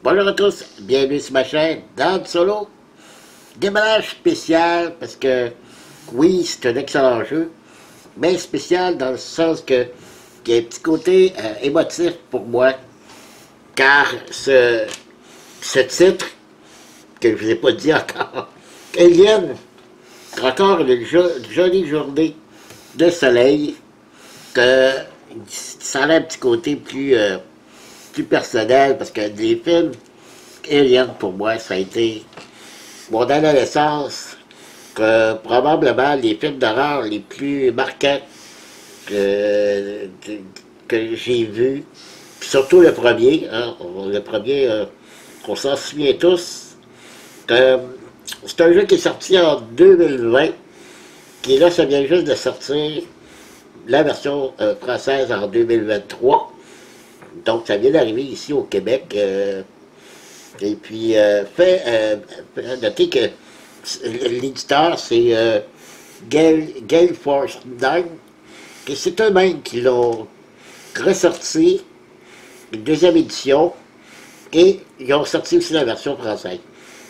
Bonjour à tous, bienvenue sur ma chaîne Dan Solo. Démarrage spécial parce que, oui, c'est un excellent jeu, mais spécial dans le sens que qu'il y a un petit côté émotif pour moi, car ce titre, que je ne vous ai pas dit encore, Alien, encore une jolie journée de soleil, que ça a un petit côté plus personnel, parce que les films Alien, pour moi, ça a été mon adolescence, que probablement les films d'horreur les plus marquants que j'ai vus, surtout le premier, hein, le premier, on s'en souvient tous, que c'est un jeu qui est sorti en 2020, qui là, ça vient juste de sortir la version française en 2023. Donc, ça vient d'arriver ici au Québec. Et puis, noter que l'éditeur, c'est Gale Force 9. Et c'est eux-mêmes qui l'ont ressorti, une deuxième édition, et ils ont sorti aussi la version française.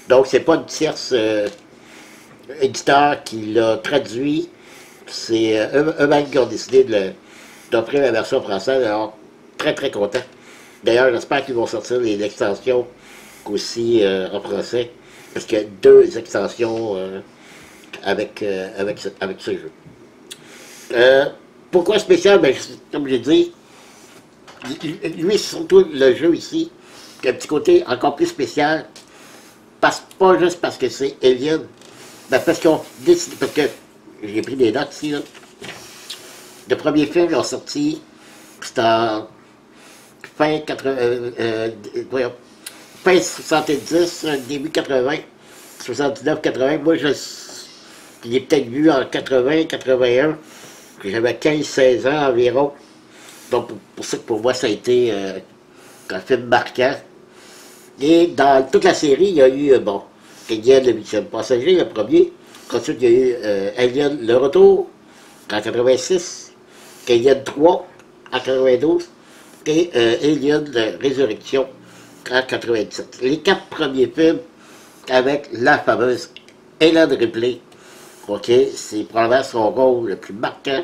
Donc, c'est pas une tierce éditeur qui l'a traduit, c'est eux-mêmes qui ont décidé d'offrir la version française. Alors, très très content. D'ailleurs, j'espère qu'ils vont sortir l'extension aussi en français, parce qu'il y a deux extensions avec ce jeu. Pourquoi spécial? Ben, comme j'ai dit, lui, surtout le jeu ici, qui a un petit côté encore plus spécial, pas juste parce que c'est Alien, ben parce qu'on décide, parce que j'ai pris des notes ici, là. Le premier film, ils ont sorti, c'était en fin 70, début 80, 79, 80. Moi, je l'ai peut-être vu en 80, 81, que j'avais 15-16 ans environ. Donc, pour ça que pour moi, ça a été un film marquant. Et dans toute la série, il y a eu, bon, Alien, le 8e passager, le premier. Ensuite, il y a eu Alien, le retour, en 86. Alien 3, en 92. Et Alien, la résurrection, en 97. Les 4 premiers films avec la fameuse Ellen Ripley. OK, c'est probablement son rôle le plus marquant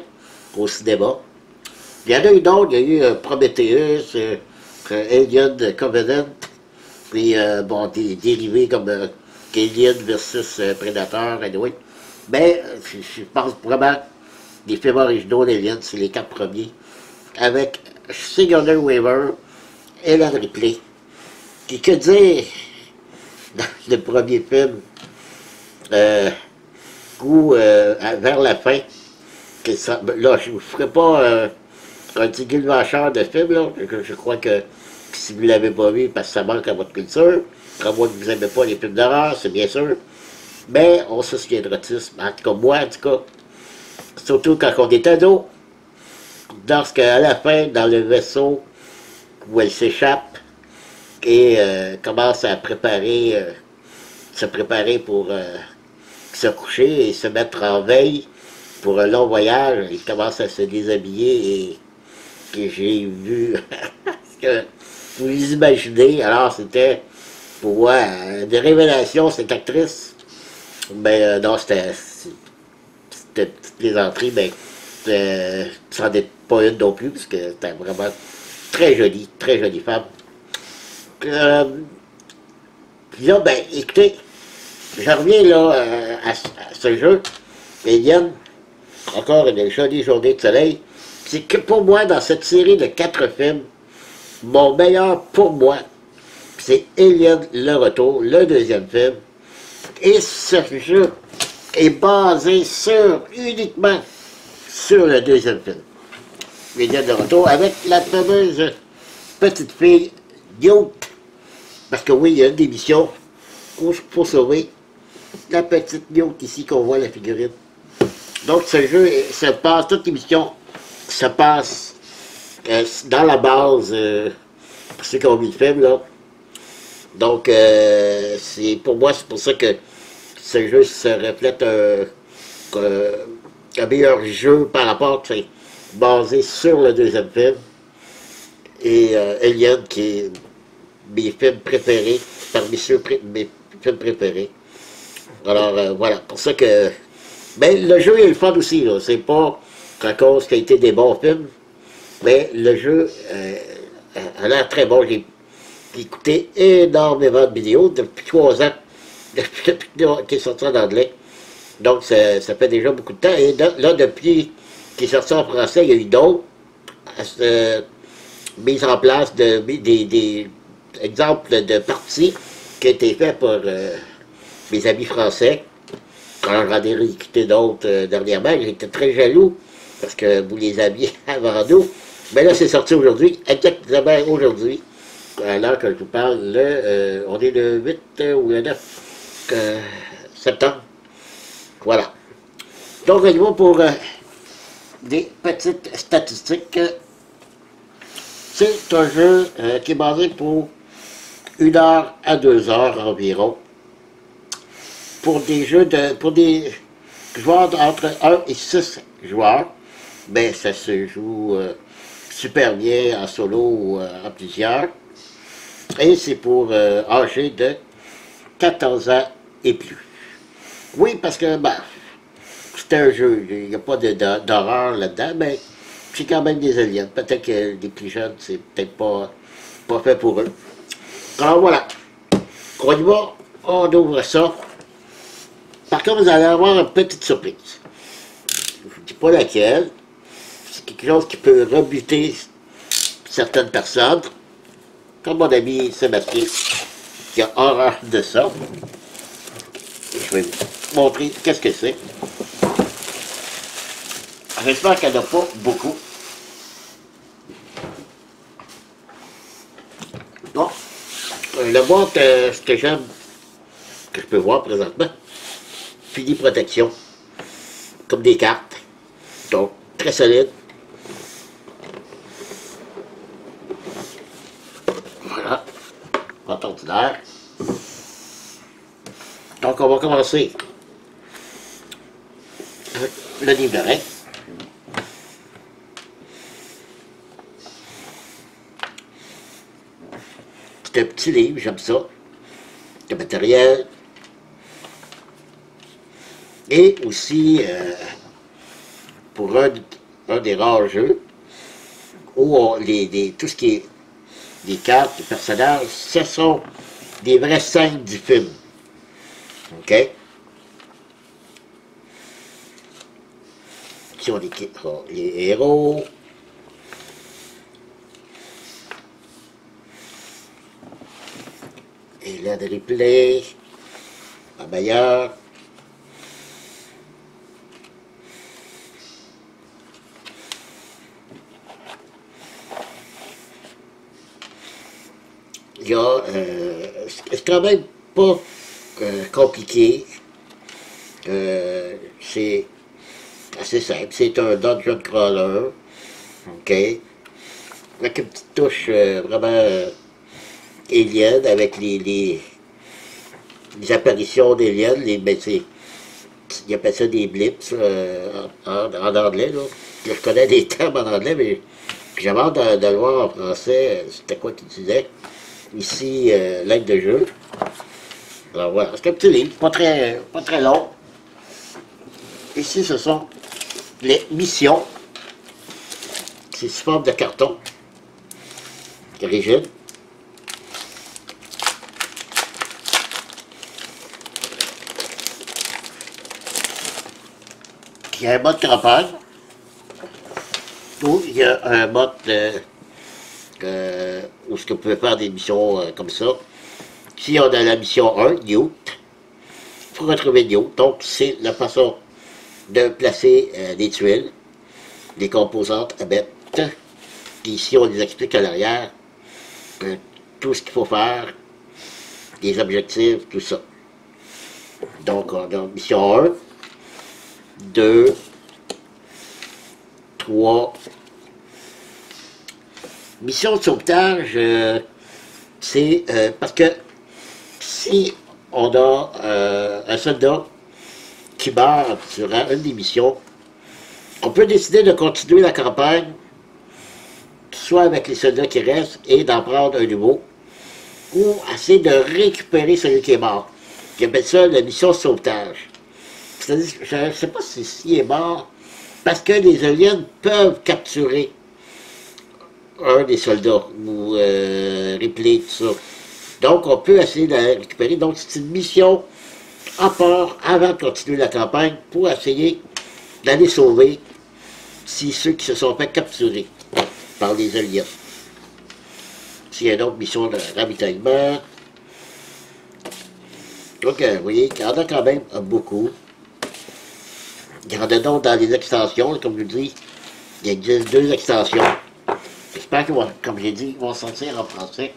au cinéma. Il y en a eu d'autres, il y a eu Prometheus, Alien Covenant, puis bon, des dérivés comme Alien versus Predator, anyway. Mais je pense vraiment les films originaux d'Alien, c'est les 4 premiers, avec Sigourney Weaver, Ellen Ripley. Et que dire dans le premier film, où vers la fin, que ça, là je ne vous ferai pas un petit guillemacheur de film, là, je crois que si vous ne l'avez pas vu, parce que ça manque à votre culture, à moins que vous n'aimez pas les films d'horreur, c'est bien sûr, mais on se souviendra tous, en tout cas moi, en tout cas, surtout quand on est ado, lorsqu'à la fin, dans le vaisseau, où elle s'échappe, et commence à se préparer pour se coucher et se mettre en veille pour un long voyage. Il commence à se déshabiller et que j'ai vu ce que vous imaginez. Alors c'était pour moi une révélation, cette actrice. Mais non, c'était petite plaisanterie, mais ça n'en est pas une non plus, parce que c'était vraiment très jolie femme. Puis là, ben, écoutez, je reviens là à ce jeu, Alien, encore une jolie journée de soleil. C'est que pour moi, dans cette série de 4 films, mon meilleur pour moi, c'est Alien le retour, le deuxième film. Et ce jeu est basé uniquement sur le deuxième film. Alien le retour, avec la fameuse petite fille Newt. Parce que oui, il y a une des missions où il faut sauver la petite Newt ici qu'on voit la figurine. Donc ce jeu se passe, toute l'émission se passe dans la base, pour ceux qui ont vu le film là. Donc pour moi, c'est pour ça que ce jeu se reflète un meilleur jeu par rapport, c'est basé sur le deuxième film. Et Alien qui est mes films préférés, parmi mes films préférés. Alors, voilà, pour ça que... Mais le jeu est le fun aussi, là. C'est pas à cause qu'il a été des bons films, mais le jeu a l'air très bon. J'ai écouté énormément de vidéos depuis 3 ans, depuis qu'il est sorti en anglais. Donc, ça fait déjà beaucoup de temps. Et là, depuis qu'il est sorti en français, il y a eu d'autres mises en place des exemples de parties qui ont été faits par mes amis français. Quand j'en ai écouté d'autres dernièrement, j'étais très jaloux parce que vous les aviez avant nous. Mais là, c'est sorti aujourd'hui, exactement aujourd'hui. À l'heure que je vous parle, on est le 8 ou le 9 septembre. Voilà. Donc, on y va pour des petites statistiques. C'est un jeu qui est basé pour 1 heure à 2 heures environ. Pour des jeux pour des joueurs entre 1 et 6 joueurs, ben ça se joue super bien en solo ou en plusieurs. Et c'est pour âgés de 14 ans et plus. Oui, parce que ben, c'est un jeu, il n'y a pas d'horreur là-dedans, mais c'est quand même des aliens. Peut-être que les plus jeunes, c'est peut-être pas fait pour eux. Alors voilà, on y va, on ouvre ça. Par contre, vous allez avoir une petite surprise. Je ne vous dis pas laquelle. C'est quelque chose qui peut rebuter certaines personnes. Comme mon ami Sébastien, qui a horreur de ça. Je vais vous montrer qu'est-ce que c'est. J'espère qu'il n'y en a pas beaucoup. Bon, le boîte, ce que j'aime, que je peux voir présentement, fini protection, comme des cartes, donc très solide. Voilà, boîte ordinaire. Donc on va commencer avec le livret. C'est un petit livre, j'aime ça. Le matériel. Et aussi, pour un des rares jeux, où tout ce qui est des cartes, des personnages, ce sont des vraies scènes du film. OK? Ici, on les héros. Et là, de replay. La meilleure. Il y a, c'est quand même pas compliqué. C'est assez simple. C'est un dungeon crawler. OK? Avec une petite touche vraiment alien, avec les apparitions d'aliens. Ils appellent ça des blips en anglais. Là. Je connais des termes en anglais, mais j'avais hâte de le voir en français. C'était quoi qu'ils disaient? Ici, l'aide de jeu. Alors voilà, c'est un petit livre, pas très long. Ici, ce sont les missions. C'est sous forme de carton. Rigide. Il y a un mode campagne. Ou il y a un mode où ce que vous pouvez faire des missions comme ça. Ici, on a la mission 1, Newt. Il faut retrouver Newt. Donc, c'est la façon de placer des tuiles, des composantes à mettre. Puis ici, on les explique à l'arrière tout ce qu'il faut faire, les objectifs, tout ça. Donc, on a mission 1, 2, 3. Mission de sauvetage, c'est parce que si on a un soldat qui meurt durant une des missions, on peut décider de continuer la campagne, soit avec les soldats qui restent, et d'en prendre un nouveau, pour essayer de récupérer celui qui est mort. Ils appellent ça la mission sauvetage. C'est-à-dire, je ne sais pas s'il est mort, parce que les aliens peuvent capturer un des soldats, ou Ripley, tout ça. Donc, on peut essayer de la récupérer. Donc, c'est une mission à part, avant de continuer la campagne, pour essayer d'aller sauver si ceux qui se sont fait capturer par les aliens. S'il y a une autre mission de ravitaillement. Donc, vous voyez, il y en a quand même beaucoup. Il y en a donc dans les extensions, comme je vous dis, il existe 2 extensions. J'espère que, comme j'ai dit, ils vont sortir en français.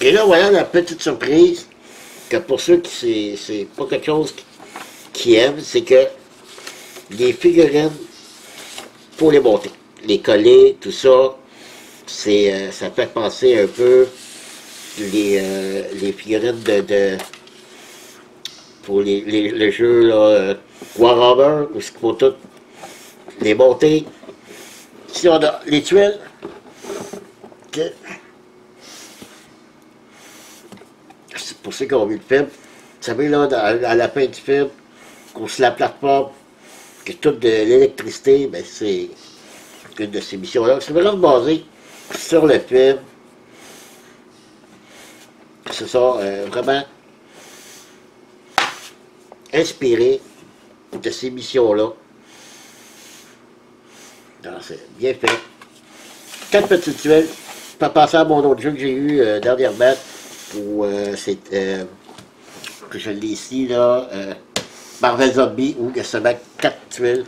Et là, voilà la petite surprise, que pour ceux qui c'est pas quelque chose qui aiment, c'est que les figurines, pour les monter, les coller, tout ça, ça fait penser un peu les figurines pour les jeux là, Warhammer, où il faut tout les monter. Si on a les tuiles, c'est pour ceux qui ont vu le film, vous savez là, à la fin du film, qu'on se la plateforme, que toute de l'électricité, ben c'est une de ces missions-là. C'est vraiment basé sur le film. Ce sont vraiment inspirés de ces missions-là. C'est bien fait. 4 petites tuiles. Je peux passer à mon autre jeu que j'ai eu dernièrement, où c'est que je l'ai ici, là, Marvel Zombie, où il y a seulement 4 tuiles.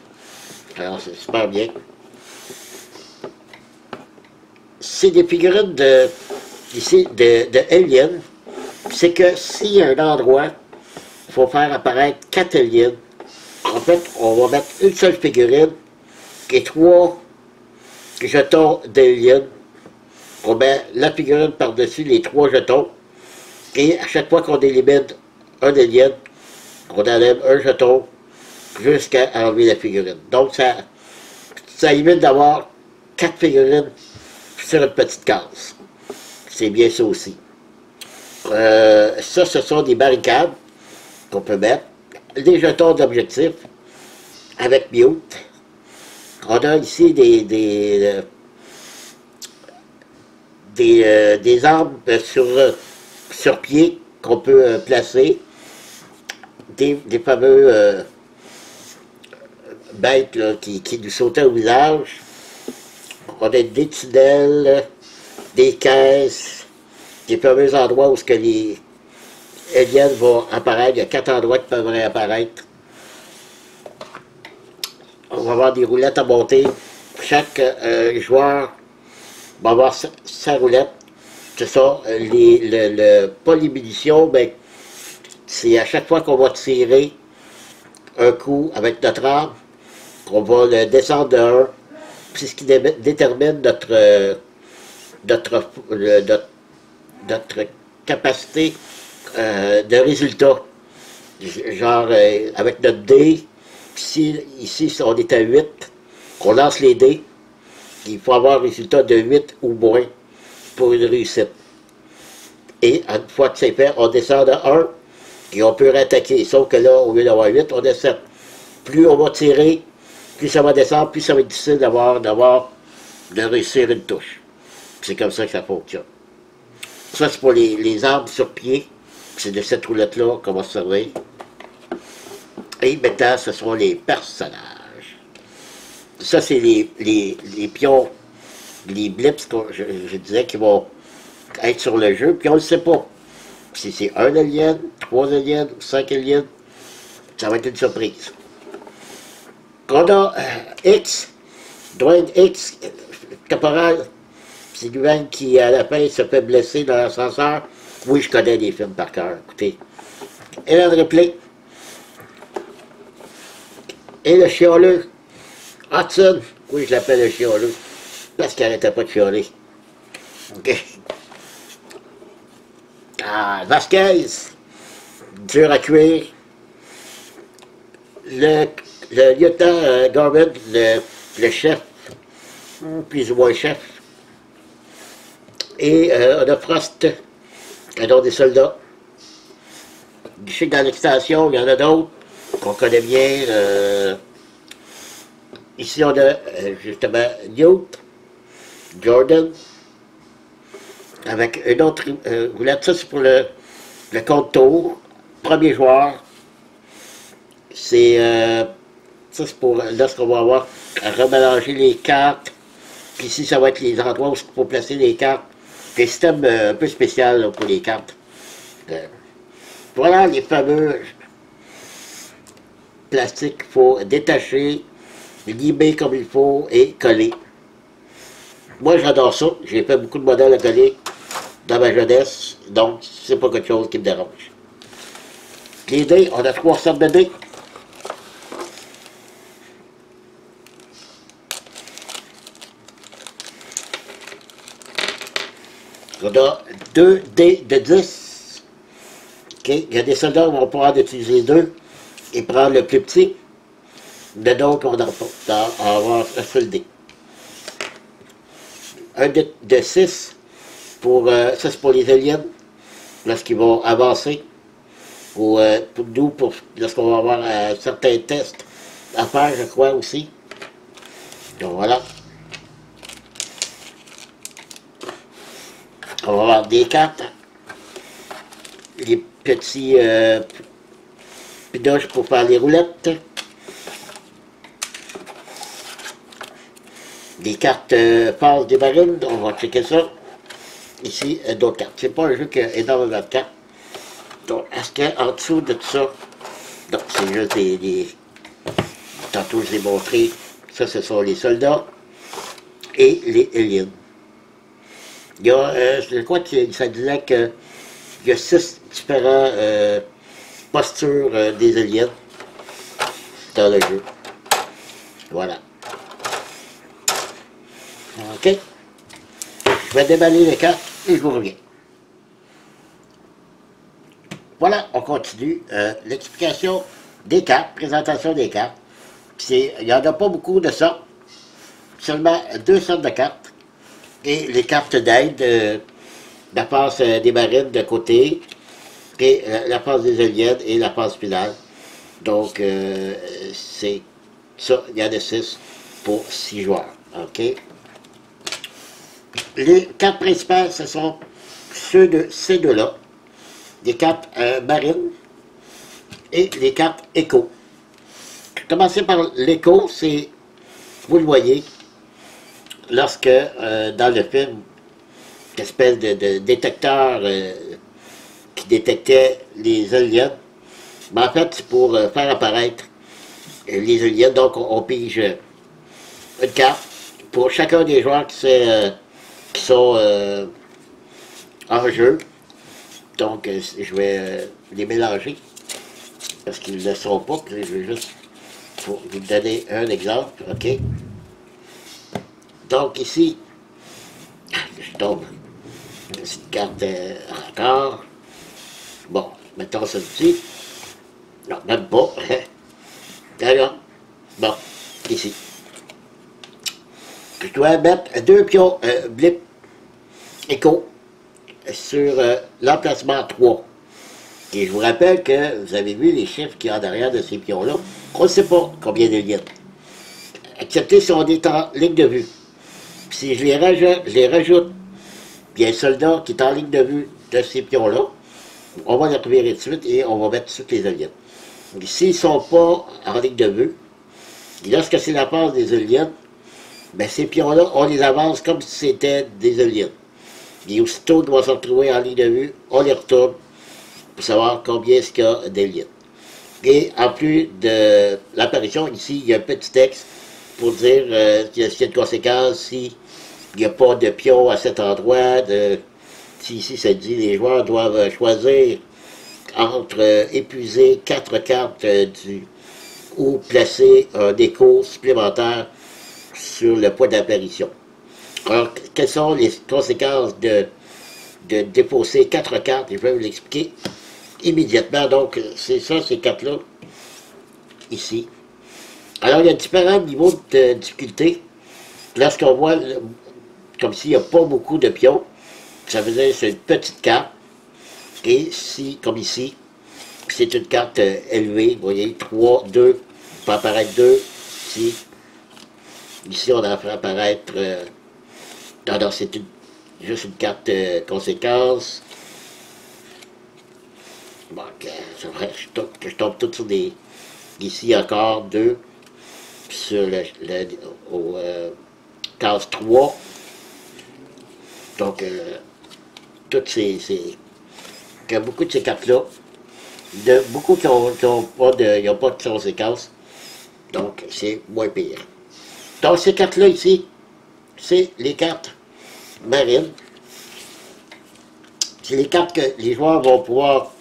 Alors, c'est super bien. C'est des figurines ici, de Alien. C'est que s'il y a un endroit, il faut faire apparaître 4 aliens. En fait, on va mettre une seule figurine et 3 jetons d'aliens. On met la figurine par-dessus les 3 jetons. Et à chaque fois qu'on élimine un alien, on enlève un jeton jusqu'à enlever la figurine. Donc ça évite d'avoir 4 figurines sur une petite case. C'est bien ça aussi. Ça, ce sont des barricades qu'on peut mettre. Des jetons d'objectifs avec mute. On a ici des armes sur pied qu'on peut placer. Des fameux bêtes là, qui nous sautaient au visage. On a des tunnels, des caisses, des fameux endroits où les aliens vont apparaître. Il y a 4 endroits qui peuvent réapparaître. On va avoir des roulettes à monter. Chaque joueur va avoir sa roulette. C'est ça, pas les munitions, mais c'est à chaque fois qu'on va tirer un coup avec notre arme, on va le descendre de 1. C'est ce qui détermine notre capacité de résultat. Genre, avec notre dé, ici, on est à 8, on lance les dés, il faut avoir un résultat de 8 ou moins pour une réussite. Et une fois que c'est fait, on descend de 1 et on peut réattaquer. Sauf que là, au lieu d'avoir 8, on a 7. Plus on va tirer, plus ça va descendre, plus ça va être difficile de réussir une touche. C'est comme ça que ça fonctionne. Ça, c'est pour les armes sur pied. C'est de cette roulette-là qu'on va se servir. Et maintenant, ce sont les personnages. Ça, c'est les pions, les blips, je disais, qui vont être sur le jeu, puis on ne le sait pas. Si c'est 1 alien, 3 aliens, 5 aliens, ça va être une surprise. On a X, Dwayne X, caporal, c'est lui-même qui, à la fin, se fait blesser dans l'ascenseur. Oui, je connais des films par cœur, écoutez. Hélène Ripley. Et le chialeux, Hudson. Oui, je l'appelle le chialeux, parce qu'il n'arrêtait pas de chialer. OK. Ah, Vasquez, dur à cuire. Le lieutenant Gorman, le chef, plus ou moins chef. Et on a Frost, un autre des soldats. Je sais que dans l'extension, il y en a d'autres qu'on connaît bien. Ici, on a justement Newt, Jordan, avec une autre roulette. Ça, c'est pour le compte tour. Premier joueur. C'est ça, c'est pour lorsqu'on va avoir à remélanger les cartes. Puis ici, ça va être les endroits où il faut placer les cartes. C'est un système un peu spécial là, pour les cartes. Voilà les fameux plastiques qu'il faut détacher, limer comme il faut et coller. Moi, j'adore ça. J'ai fait beaucoup de modèles à coller dans ma jeunesse, donc c'est pas quelque chose qui me dérange. Les dés, on a 3 sortes de dés. On a 2 dés de 10. Okay. Il y a des soldats qui vont pouvoir utiliser 2 et prendre le plus petit. Mais d'autres, on va avoir un seul dé. Un de 6 pour ça, c'est pour les aliens lorsqu'ils vont avancer. Ou pour nous, lorsqu'on va avoir certains tests à faire, je crois aussi. Donc voilà. On va avoir des cartes. Les petits pidoches pour faire les roulettes. Des cartes phases des marines, on va checker ça. Ici, d'autres cartes. C'est pas un jeu qui a énormément de cartes. Donc, est-ce qu'en dessous de tout ça, donc c'est juste des... Tantôt, je l'ai montré. Ça, ce sont les soldats et les aliens. Il y a, je crois que ça disait qu'il y a 6 différentes postures des aliens dans le jeu. Voilà. OK. Je vais déballer les cartes et je vous reviens. Voilà, on continue l'explication des cartes, présentation des cartes. Il n'y en a pas beaucoup de sortes, seulement 2 sortes de cartes. Et les cartes d'aide, la passe des marines de côté, et la passe des aliens et la passe finale. Donc, c'est ça, il y en a 6 pour 6 joueurs. OK? Les cartes principales, ce sont ceux de ces deux-là. Les cartes marines et les cartes écho. Je vais commencer par l'écho, c'est, vous le voyez, lorsque dans le film, une espèce de détecteur qui détectait les aliens, mais en fait, c'est pour faire apparaître les aliens, donc on pige une carte pour chacun des joueurs qui sont en jeu. Donc, je vais les mélanger, parce qu'ils ne le sont pas. Je vais juste pour vous donner un exemple, OK? Donc, ici, je tombe une petite carte encore. Bon, mettons celle-ci. Non, même pas. Alors, bon, ici. Je dois mettre 2 pions blip écho sur l'emplacement 3. Et je vous rappelle que vous avez vu les chiffres qui y a derrière de ces pions-là. On ne sait pas combien de litres. Excepté si on est en ligne de vue. Puis si je les rajoute, puis il y a un soldat qui est en ligne de vue de ces pions-là, on va les retrouver tout de suite et on va mettre toutes les aliens. S'ils ne sont pas en ligne de vue, lorsque c'est la passe des aliens, ben ces pions-là, on les avance comme si c'était des aliens. Et aussitôt qu'ils vont se retrouver en ligne de vue, on les retourne pour savoir combien est-ce qu'il y a d'aliens. Et en plus de l'apparition, ici, il y a un petit texte pour dire s'il y a une conséquence, s'il n'y a pas de pion à cet endroit, si ici ça dit les joueurs doivent choisir entre épuiser 4 cartes ou placer un écho supplémentaire sur le point d'apparition. Alors, quelles sont les conséquences de défausser 4 cartes? Je vais vous l'expliquer immédiatement. Donc, c'est ça, ces cartes-là, ici. Alors, il y a différents niveaux de difficulté. Lorsqu'on voit, comme s'il n'y a pas beaucoup de pions, ça veut dire que c'est une petite carte. Et si, comme ici, c'est une carte élevée, vous voyez, 3, 2, peut apparaître 2, ici. Ici, on a fait apparaître, non, non, c'est juste une carte conséquence. Bon, c'est vrai, je tombe tout sur des, ici encore 2, sur au case 3. Donc, toutes il y a beaucoup de ces cartes-là. Beaucoup qui n'ont pas de conséquences. Donc, c'est moins pire. Donc, ces cartes-là ici, c'est les cartes marines. C'est les cartes que les joueurs vont pouvoir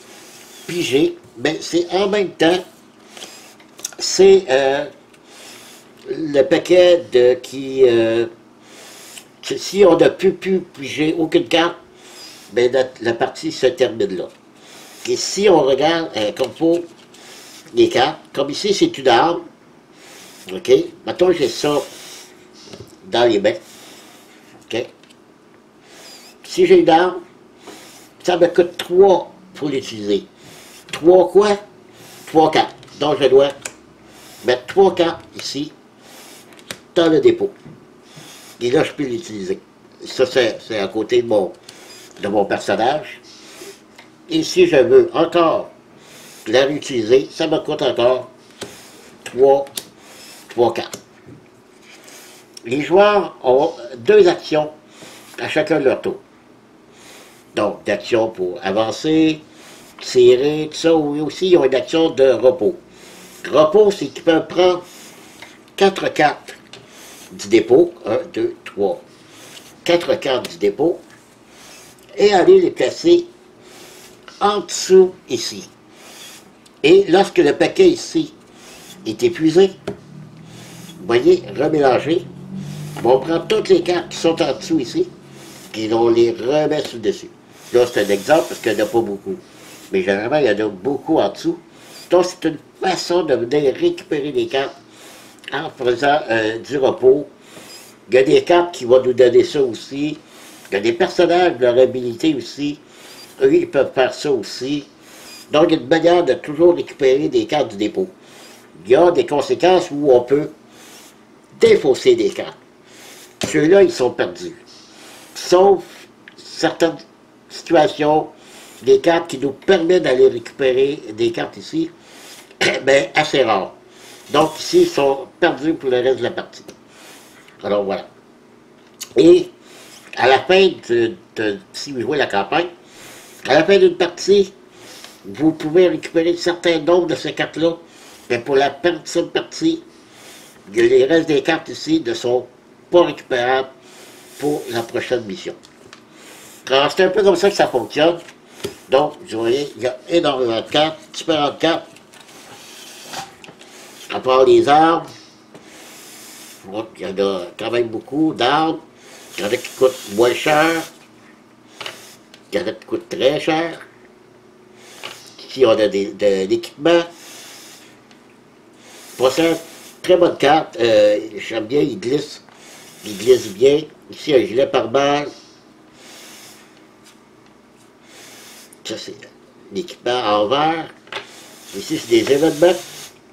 piger. Mais c'est en même temps, c'est le paquet qui... si on n'a plus pu piger aucune carte, ben la partie se termine là. Et si on regarde comme pour les cartes, comme ici c'est une arme, ok, maintenant j'ai ça dans les mains, ok, si j'ai une arme, ça me coûte 3 pour l'utiliser. 3 quoi? 3 cartes. Donc je dois mettre 3 cartes ici, dans le dépôt. Et là je peux l'utiliser. Ça c'est à côté de mon personnage. Et si je veux encore la réutiliser, ça me coûte encore 3 cartes. Les joueurs ont 2 actions à chacun de leur tour. Donc, d'action pour avancer, tirer, tout ça, ou aussi ils ont une action de repos. Repos, c'est qu'ils peuvent prendre 4 cartes du dépôt, 1, 2, 3, 4 cartes du dépôt, et aller les placer en dessous ici. Et lorsque le paquet ici est épuisé, vous voyez, remélanger, on prend toutes les cartes qui sont en dessous ici, et on les remet sur le dessus. Là, c'est un exemple parce qu'il n'y en a pas beaucoup. Mais généralement, il y en a beaucoup en dessous. Donc, c'est une façon de venir récupérer les cartes en faisant du repos. Il y a des cartes qui vont nous donner ça aussi. Il y a des personnages de leur habilité aussi. Eux, ils peuvent faire ça aussi. Donc, il y a une manière de toujours récupérer des cartes du dépôt. Il y a des conséquences où on peut défausser des cartes. Ceux-là, ils sont perdus. Sauf certaines situations, des cartes qui nous permettent d'aller récupérer des cartes ici, mais assez rares. Donc ici, ils sont perdus pour le reste de la partie. Alors voilà. Et à la fin si vous jouez la campagne, à la fin d'une partie, vous pouvez récupérer un certain nombre de ces cartes-là, mais pour la seule partie, les restes des cartes ici ne sont pas récupérables pour la prochaine mission. Alors c'est un peu comme ça que ça fonctionne. Donc, vous voyez, il y a énormément de cartes, différentes cartes. À part les armes, il y en a quand même beaucoup d'armes. Il y en a qui coûtent moins cher. Il y en a qui coûtent très cher. Ici, on a de l'équipement. Pour ça, très bonne carte. J'aime bien, il glisse. Il glisse bien. Ici, un gilet pare-balles. Ça, c'est l'équipement en verre. Ici, c'est des événements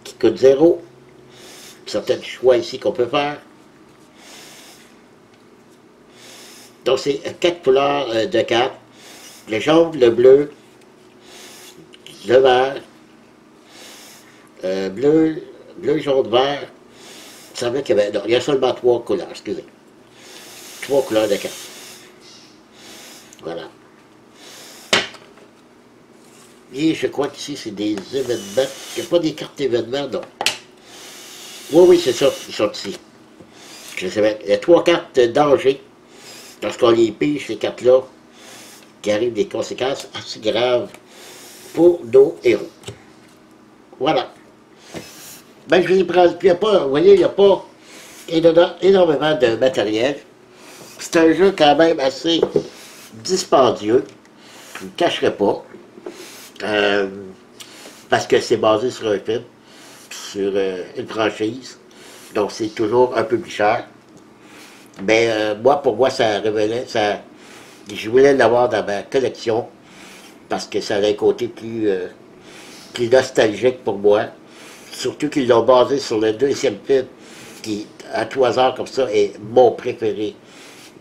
qui coûtent 0. Certains choix ici qu'on peut faire. Donc, c'est 4 couleurs de cartes. Le jaune, le bleu, le vert, bleu, jaune, vert. Il semblait qu'il y avait... Non, il y a seulement 3 couleurs, excusez. 3 couleurs de cartes. Voilà. Et je crois qu'ici, c'est des événements. Il n'y a pas des cartes événements, non. Oui, oui, c'est ça, ils sont ici. Je savais. Il y a 3 cartes de danger. Lorsqu'on les pige, ces cartes-là, qui arrivent des conséquences assez graves pour nos héros. Voilà. Ben, je vais y prendre. Puis, il n'y a pas, vous voyez, il n'y a pas énormément de matériel. C'est un jeu quand même assez dispendieux. Je ne le cacherai pas. Parce que c'est basé sur un film, sur une franchise. Donc, c'est toujours un peu plus cher. Mais moi, pour moi, ça révélait, je voulais l'avoir dans ma collection parce que ça a un côté plus nostalgique pour moi. Surtout qu'ils l'ont basé sur le deuxième film, qui, à 3 heures comme ça, est mon préféré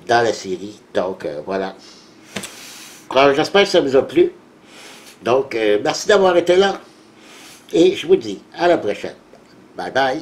dans la série. Donc, voilà. Alors, j'espère que ça vous a plu. Donc, merci d'avoir été là. Et je vous dis à la prochaine. Bye bye.